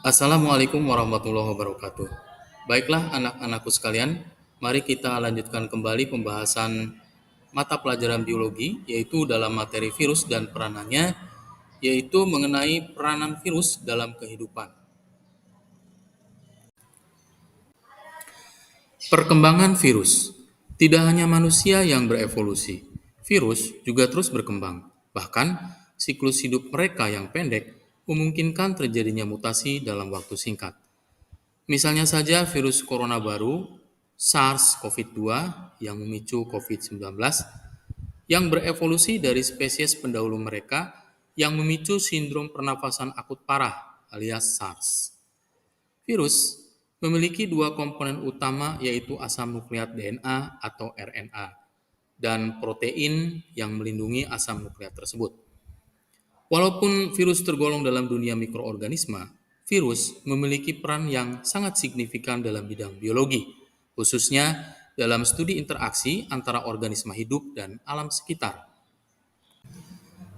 Assalamualaikum warahmatullahi wabarakatuh. Baiklah anak-anakku sekalian, mari kita lanjutkan kembali pembahasan mata pelajaran biologi, yaitu dalam materi virus dan peranannya, yaitu mengenai peranan virus dalam kehidupan. Perkembangan virus. Tidak hanya manusia yang berevolusi, virus juga terus berkembang. Bahkan, siklus hidup mereka yang pendek memungkinkan terjadinya mutasi dalam waktu singkat. Misalnya saja virus corona baru, SARS-CoV-2 yang memicu COVID-19, yang berevolusi dari spesies pendahulu mereka yang memicu sindrom pernafasan akut parah alias SARS. Virus memiliki dua komponen utama yaitu asam nukleat DNA atau RNA dan protein yang melindungi asam nukleat tersebut. Walaupun virus tergolong dalam dunia mikroorganisme, virus memiliki peran yang sangat signifikan dalam bidang biologi, khususnya dalam studi interaksi antara organisme hidup dan alam sekitar.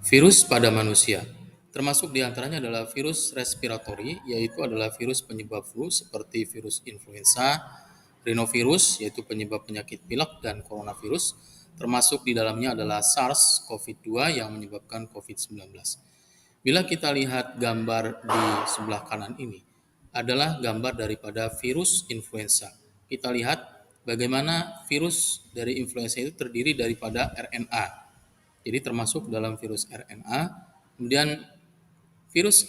Virus pada manusia, termasuk diantaranya adalah virus respiratori, yaitu adalah virus penyebab flu seperti virus influenza, rhinovirus, yaitu penyebab penyakit pilek, dan coronavirus, termasuk di dalamnya adalah SARS-CoV-2 yang menyebabkan COVID-19. Bila kita lihat gambar di sebelah kanan ini, adalah gambar daripada virus influenza. Kita lihat bagaimana virus dari influenza itu terdiri daripada RNA. Jadi termasuk dalam virus RNA. Kemudian virus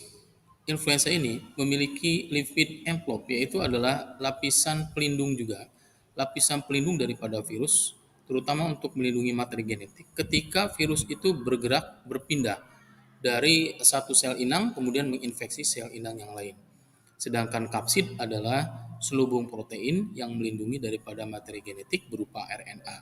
influenza ini memiliki lipid envelope, yaitu adalah lapisan pelindung juga. Lapisan pelindung daripada virus, terutama untuk melindungi materi genetik. Ketika virus itu bergerak, berpindah dari satu sel inang, kemudian menginfeksi sel inang yang lain. Sedangkan kapsid adalah selubung protein yang melindungi daripada materi genetik berupa RNA.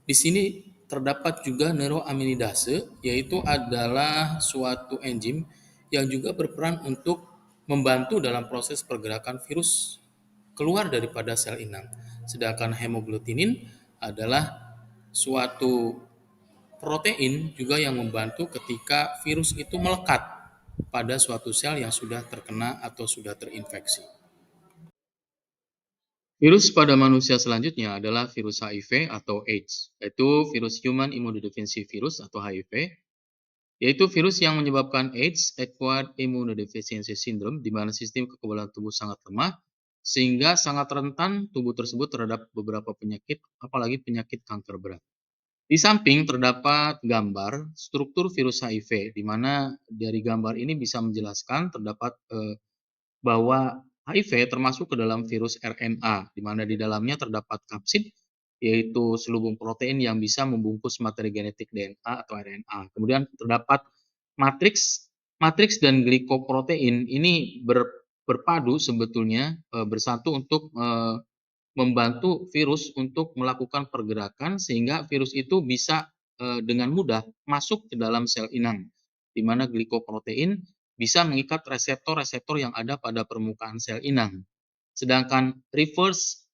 Di sini terdapat juga neuroaminidase, yaitu adalah suatu enzim yang juga berperan untuk membantu dalam proses pergerakan virus keluar daripada sel inang. Sedangkan hemoglutinin adalah suatu protein juga yang membantu ketika virus itu melekat pada suatu sel yang sudah terkena atau sudah terinfeksi. Virus pada manusia selanjutnya adalah virus HIV atau AIDS, yaitu virus Human Immunodeficiency Virus atau HIV, yaitu virus yang menyebabkan AIDS, Acquired Immunodeficiency Syndrome, di mana sistem kekebalan tubuh sangat lemah, sehingga sangat rentan tubuh tersebut terhadap beberapa penyakit, apalagi penyakit kanker berat. Di samping terdapat gambar struktur virus HIV, di mana dari gambar ini bisa menjelaskan terdapat bahwa HIV termasuk ke dalam virus RNA, di mana di dalamnya terdapat kapsid, yaitu selubung protein yang bisa membungkus materi genetik DNA atau RNA. Kemudian terdapat matriks, matriks dan glikoprotein ini berpadu sebetulnya bersatu untuk membantu virus untuk melakukan pergerakan sehingga virus itu bisa dengan mudah masuk ke dalam sel inang, di mana glikoprotein bisa mengikat reseptor-reseptor yang ada pada permukaan sel inang. Sedangkan reverse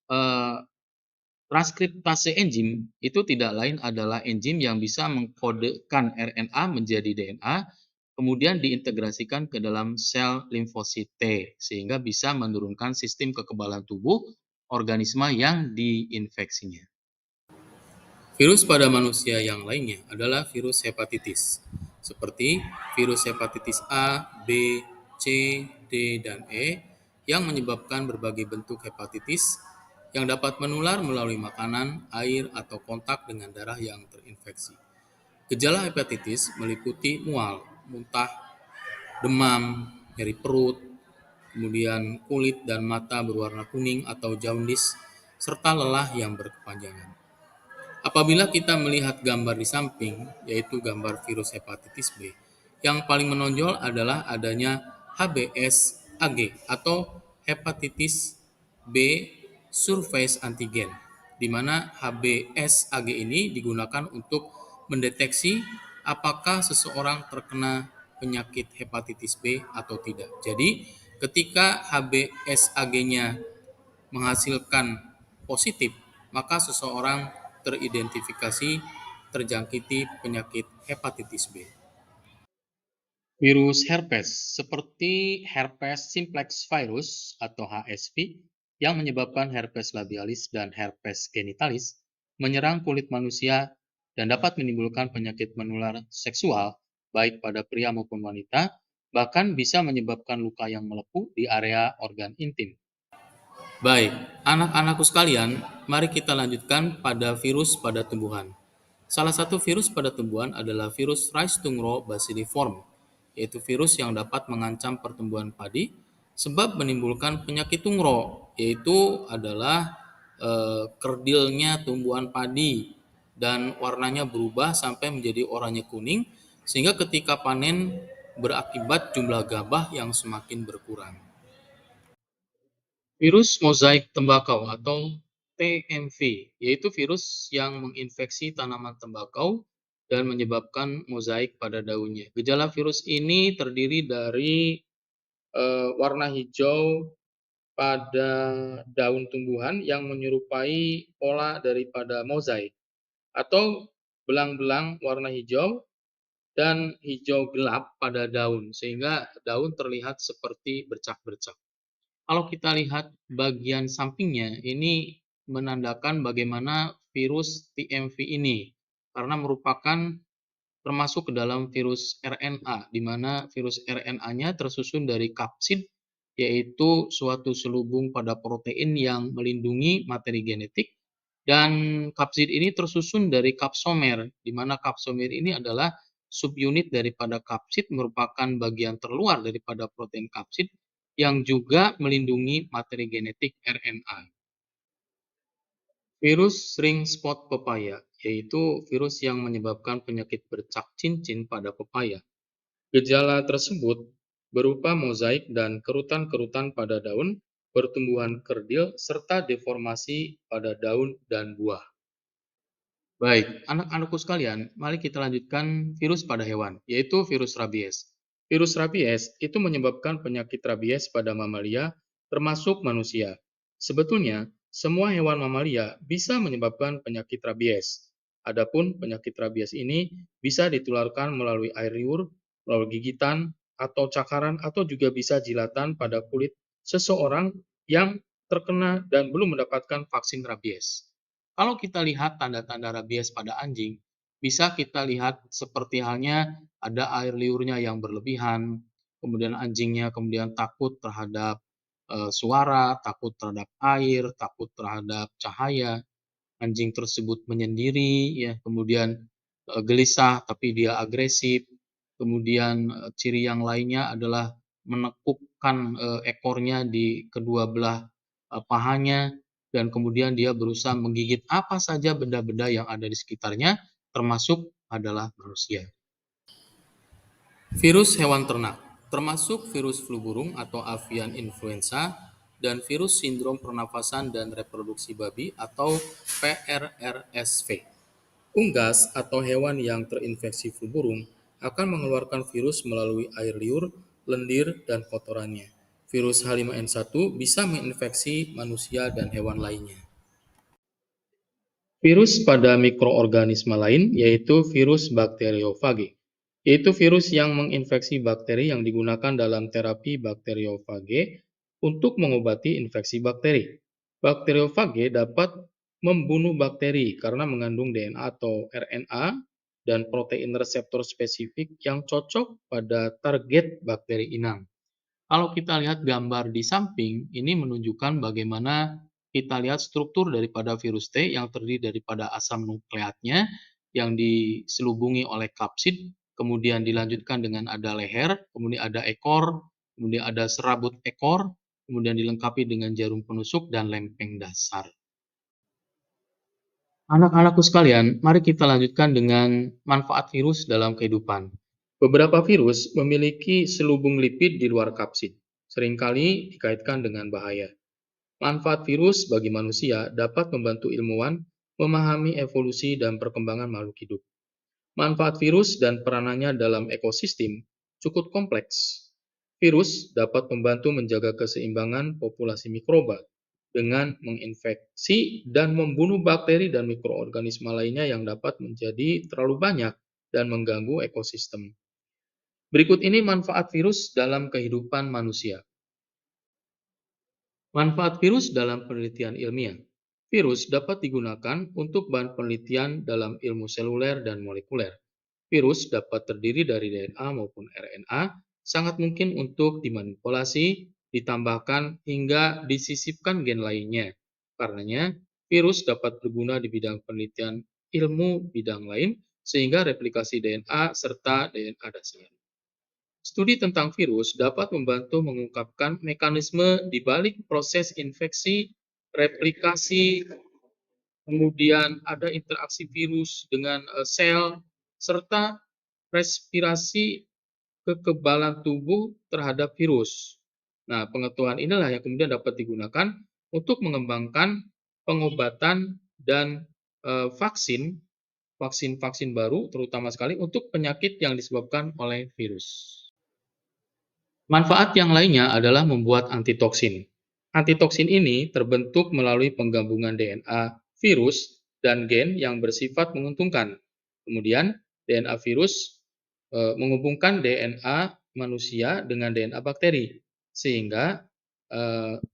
transkriptase enzim itu tidak lain adalah enzim yang bisa mengkodekan RNA menjadi DNA, kemudian diintegrasikan ke dalam sel limfosit T, sehingga bisa menurunkan sistem kekebalan tubuh organisme yang diinfeksinya. Virus pada manusia yang lainnya adalah virus hepatitis, seperti virus hepatitis A, B, C, D, dan E, yang menyebabkan berbagai bentuk hepatitis yang dapat menular melalui makanan, air, atau kontak dengan darah yang terinfeksi. Gejala hepatitis meliputi mual, muntah, demam, nyeri perut, kemudian kulit dan mata berwarna kuning atau jaundice, serta lelah yang berkepanjangan. Apabila kita melihat gambar di samping, yaitu gambar virus hepatitis B, yang paling menonjol adalah adanya HBsAg atau hepatitis B surface antigen, di mana HBsAg ini digunakan untuk mendeteksi apakah seseorang terkena penyakit hepatitis B atau tidak. Jadi, ketika HBsAg-nya menghasilkan positif, maka seseorang teridentifikasi terjangkiti penyakit hepatitis B. Virus herpes seperti herpes simplex virus atau HSV yang menyebabkan herpes labialis dan herpes genitalis menyerang kulit manusia dan dapat menimbulkan penyakit menular seksual baik pada pria maupun wanita, bahkan bisa menyebabkan luka yang melepuh di area organ intim. Baik, anak-anakku sekalian, mari kita lanjutkan pada virus pada tumbuhan. Salah satu virus pada tumbuhan adalah virus Rhizostungro bacilliform, yaitu virus yang dapat mengancam pertumbuhan padi sebab menimbulkan penyakit tungro, yaitu adalah kerdilnya tumbuhan padi dan warnanya berubah sampai menjadi oranye kuning sehingga ketika panen berakibat jumlah gabah yang semakin berkurang. Virus mozaik tembakau atau TMV, yaitu virus yang menginfeksi tanaman tembakau dan menyebabkan mozaik pada daunnya. Gejala virus ini terdiri dari warna hijau pada daun tumbuhan yang menyerupai pola daripada mozaik atau belang-belang warna hijau dan hijau gelap pada daun sehingga daun terlihat seperti bercak-bercak. Kalau kita lihat bagian sampingnya, ini menandakan bagaimana virus TMV ini, karena merupakan termasuk ke dalam virus RNA, di mana virus RNA-nya tersusun dari kapsid, yaitu suatu selubung pada protein yang melindungi materi genetik, dan kapsid ini tersusun dari kapsomer, di mana kapsomer ini adalah subunit daripada kapsid, merupakan bagian terluar daripada protein kapsid yang juga melindungi materi genetik RNA. Virus ring spot pepaya, yaitu virus yang menyebabkan penyakit bercak cincin pada pepaya. Gejala tersebut berupa mozaik dan kerutan-kerutan pada daun, pertumbuhan kerdil, serta deformasi pada daun dan buah. Baik, anak-anakku sekalian, mari kita lanjutkan virus pada hewan, yaitu virus rabies. Virus rabies itu menyebabkan penyakit rabies pada mamalia, termasuk manusia. Sebetulnya, semua hewan mamalia bisa menyebabkan penyakit rabies. Adapun penyakit rabies ini bisa ditularkan melalui air liur, melalui gigitan, atau cakaran, atau juga bisa jilatan pada kulit seseorang yang terkena dan belum mendapatkan vaksin rabies. Kalau kita lihat tanda-tanda rabies pada anjing, bisa kita lihat seperti halnya ada air liurnya yang berlebihan, kemudian anjingnya kemudian takut terhadap suara, takut terhadap air, takut terhadap cahaya, anjing tersebut menyendiri, ya, kemudian gelisah tapi dia agresif, kemudian ciri yang lainnya adalah menekukkan ekornya di kedua belah pahanya, dan kemudian dia berusaha menggigit apa saja benda-benda yang ada di sekitarnya, termasuk adalah manusia. Virus hewan ternak, termasuk virus flu burung atau avian influenza dan virus sindrom pernafasan dan reproduksi babi atau PRRSV. Unggas atau hewan yang terinfeksi flu burung akan mengeluarkan virus melalui air liur, lendir, dan kotorannya. Virus H5N1 bisa menginfeksi manusia dan hewan lainnya. Virus pada mikroorganisme lain yaitu virus bakteriofage, yaitu virus yang menginfeksi bakteri yang digunakan dalam terapi bakteriofage untuk mengobati infeksi bakteri. Bakteriofage dapat membunuh bakteri karena mengandung DNA atau RNA dan protein reseptor spesifik yang cocok pada target bakteri inang. Kalau kita lihat gambar di samping, ini menunjukkan bagaimana kita lihat struktur daripada virus T yang terdiri daripada asam nukleatnya yang diselubungi oleh kapsid, kemudian dilanjutkan dengan ada leher, kemudian ada ekor, kemudian ada serabut ekor, kemudian dilengkapi dengan jarum penusuk dan lempeng dasar. Anak-anakku sekalian, mari kita lanjutkan dengan manfaat virus dalam kehidupan. Beberapa virus memiliki selubung lipid di luar kapsid, seringkali dikaitkan dengan bahaya. Manfaat virus bagi manusia dapat membantu ilmuwan memahami evolusi dan perkembangan makhluk hidup. Manfaat virus dan peranannya dalam ekosistem cukup kompleks. Virus dapat membantu menjaga keseimbangan populasi mikroba dengan menginfeksi dan membunuh bakteri dan mikroorganisme lainnya yang dapat menjadi terlalu banyak dan mengganggu ekosistem. Berikut ini manfaat virus dalam kehidupan manusia. Manfaat virus dalam penelitian ilmiah. Virus dapat digunakan untuk bahan penelitian dalam ilmu seluler dan molekuler. Virus dapat terdiri dari DNA maupun RNA, sangat mungkin untuk dimanipulasi, ditambahkan, hingga disisipkan gen lainnya. Karenanya, virus dapat berguna di bidang penelitian ilmu bidang lain, sehingga replikasi DNA serta DNA dasar. Studi tentang virus dapat membantu mengungkapkan mekanisme di balik proses infeksi, replikasi, kemudian ada interaksi virus dengan sel, serta respirasi kekebalan tubuh terhadap virus. Nah, pengetahuan inilah yang kemudian dapat digunakan untuk mengembangkan pengobatan dan vaksin baru, terutama sekali untuk penyakit yang disebabkan oleh virus. Manfaat yang lainnya adalah membuat antitoksin. Antitoksin ini terbentuk melalui penggabungan DNA virus dan gen yang bersifat menguntungkan. Kemudian, DNA virus menghubungkan DNA manusia dengan DNA bakteri, sehingga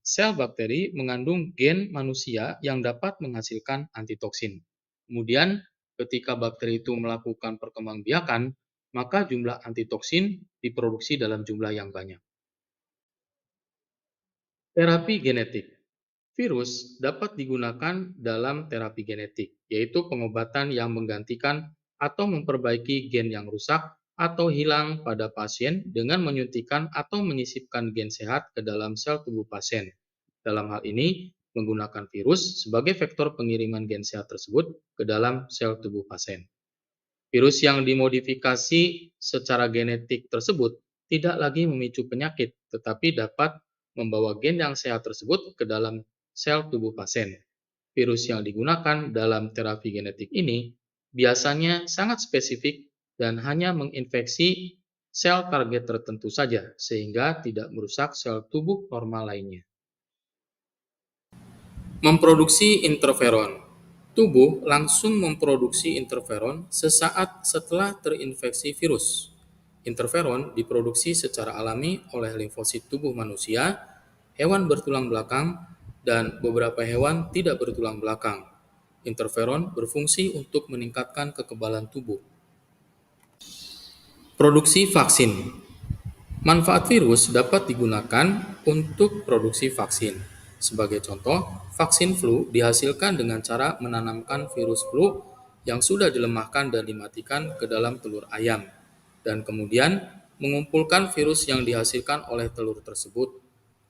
sel bakteri mengandung gen manusia yang dapat menghasilkan antitoksin. Kemudian, ketika bakteri itu melakukan perkembangbiakan, maka jumlah antitoksin diproduksi dalam jumlah yang banyak. Terapi genetik. Virus dapat digunakan dalam terapi genetik, yaitu pengobatan yang menggantikan atau memperbaiki gen yang rusak atau hilang pada pasien dengan menyuntikkan atau menyisipkan gen sehat ke dalam sel tubuh pasien. Dalam hal ini, menggunakan virus sebagai vektor pengiriman gen sehat tersebut ke dalam sel tubuh pasien. Virus yang dimodifikasi secara genetik tersebut tidak lagi memicu penyakit, tetapi dapat membawa gen yang sehat tersebut ke dalam sel tubuh pasien. Virus yang digunakan dalam terapi genetik ini biasanya sangat spesifik dan hanya menginfeksi sel target tertentu saja, sehingga tidak merusak sel tubuh normal lainnya. Memproduksi interferon. Tubuh langsung memproduksi interferon sesaat setelah terinfeksi virus. Interferon diproduksi secara alami oleh limfosit tubuh manusia, hewan bertulang belakang, dan beberapa hewan tidak bertulang belakang. Interferon berfungsi untuk meningkatkan kekebalan tubuh. Produksi vaksin. Manfaat virus dapat digunakan untuk produksi vaksin. Sebagai contoh, vaksin flu dihasilkan dengan cara menanamkan virus flu yang sudah dilemahkan dan dimatikan ke dalam telur ayam, dan kemudian mengumpulkan virus yang dihasilkan oleh telur tersebut.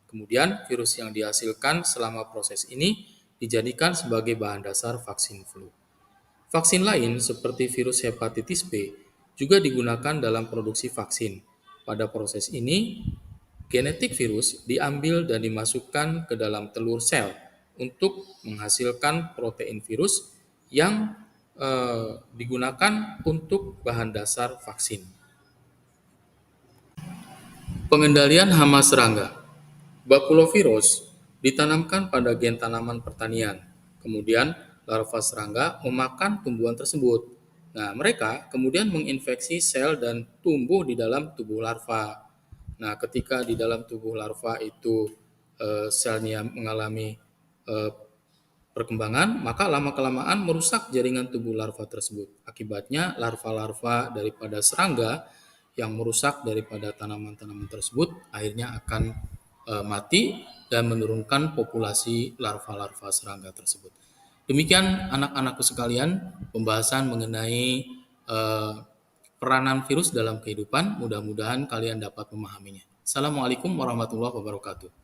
Kemudian, virus yang dihasilkan selama proses ini dijadikan sebagai bahan dasar vaksin flu. Vaksin lain seperti virus hepatitis B juga digunakan dalam produksi vaksin. Pada proses ini, genetik virus diambil dan dimasukkan ke dalam telur sel untuk menghasilkan protein virus yang digunakan untuk bahan dasar vaksin. Pengendalian hama serangga. Bakulovirus ditanamkan pada gen tanaman pertanian. Kemudian larva serangga memakan tumbuhan tersebut. Nah, mereka kemudian menginfeksi sel dan tumbuh di dalam tubuh larva. Nah, ketika di dalam tubuh larva itu selnya mengalami perkembangan, maka lama-kelamaan merusak jaringan tubuh larva tersebut. Akibatnya, larva-larva daripada serangga yang merusak daripada tanaman-tanaman tersebut akhirnya akan mati dan menurunkan populasi larva-larva serangga tersebut. Demikian anak-anakku sekalian, pembahasan mengenai peranan virus dalam kehidupan. Mudah-mudahan kalian dapat memahaminya. Assalamualaikum warahmatullahi wabarakatuh.